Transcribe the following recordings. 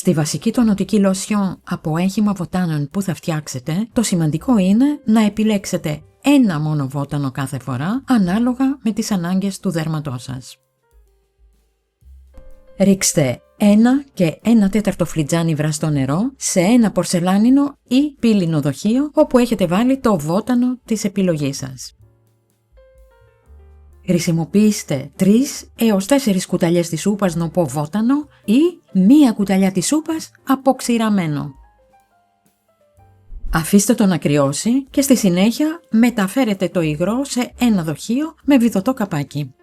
Στη βασική τονωτική λοσιόν από έγχυμα βότανων που θα φτιάξετε, το σημαντικό είναι να επιλέξετε ένα μόνο βότανο κάθε φορά, ανάλογα με τις ανάγκες του δέρματός σας. Ρίξτε 1 και 1/4 φλιτζάνι βραστό νερό σε ένα πορσελάνινο ή πύλινο δοχείο όπου έχετε βάλει το βότανο της επιλογής σας. Χρησιμοποιήστε 3 έως 4 κουταλιές της σούπας νοπό βότανο ή 1 κουταλιά της σούπας αποξηραμένο. Αφήστε το να κρυώσει και στη συνέχεια μεταφέρετε το υγρό σε ένα δοχείο με βιδωτό καπάκι.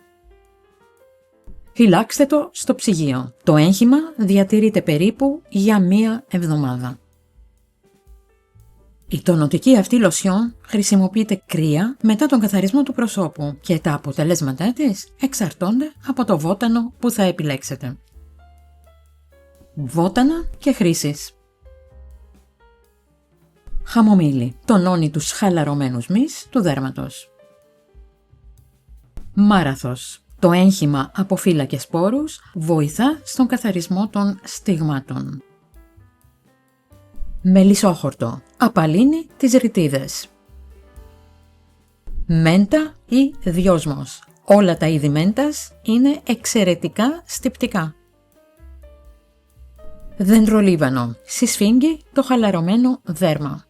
Φυλάξτε το στο ψυγείο. Το έγχυμα διατηρείται περίπου για 1 εβδομάδα. Η τονωτική αυτή λοσιόν χρησιμοποιείται κρύα μετά τον καθαρισμό του προσώπου και τα αποτελέσματά της εξαρτώνται από το βότανο που θα επιλέξετε. Βότανα και χρήσεις. Χαμομήλι τονώνει τους χαλαρωμένους μυς του δέρματος. Μάραθος. Το έγχυμα από φύλλα και σπόρους βοηθά στον καθαρισμό των στιγμάτων. Μελισσόχορτο. Απαλύνει τις ρητίδες. Μέντα ή δυόσμος. Όλα τα είδη μέντας είναι εξαιρετικά στιπτικά. Δεντρολίβανο. Συσφίγγει το χαλαρωμένο δέρμα.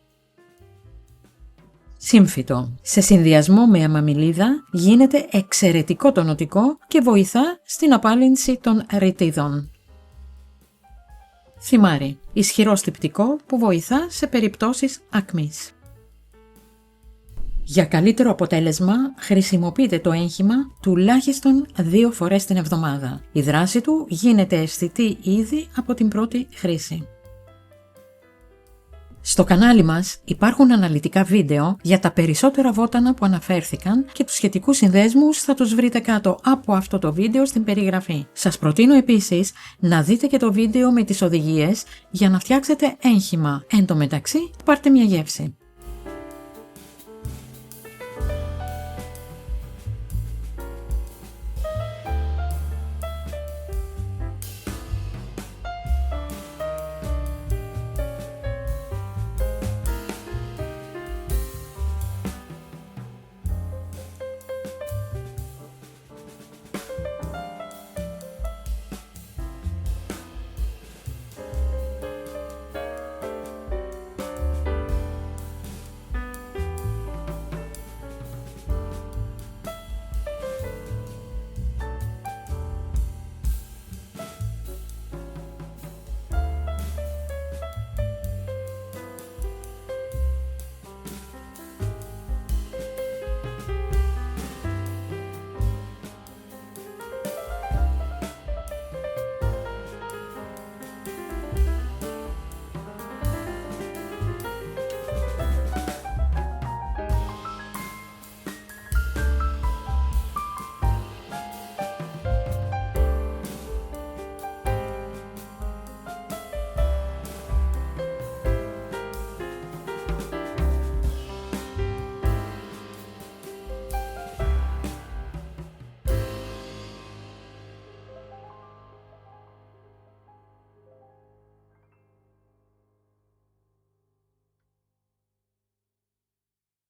Σύμφυτο. Σε συνδυασμό με αμαμιλίδα γίνεται εξαιρετικό τονωτικό και βοηθά στην απάλυνση των ρητίδων. Θυμάρι. Ισχυρό στιπτικό που βοηθά σε περιπτώσεις ακμής. Για καλύτερο αποτέλεσμα χρησιμοποιείτε το έγχυμα τουλάχιστον 2 φορές την εβδομάδα. Η δράση του γίνεται αισθητή ήδη από την πρώτη χρήση. Στο κανάλι μας υπάρχουν αναλυτικά βίντεο για τα περισσότερα βότανα που αναφέρθηκαν και τους σχετικούς συνδέσμους θα τους βρείτε κάτω από αυτό το βίντεο στην περιγραφή. Σας προτείνω επίσης να δείτε και το βίντεο με τις οδηγίες για να φτιάξετε έγχυμα. Εν τω μεταξύ, πάρτε μια γεύση.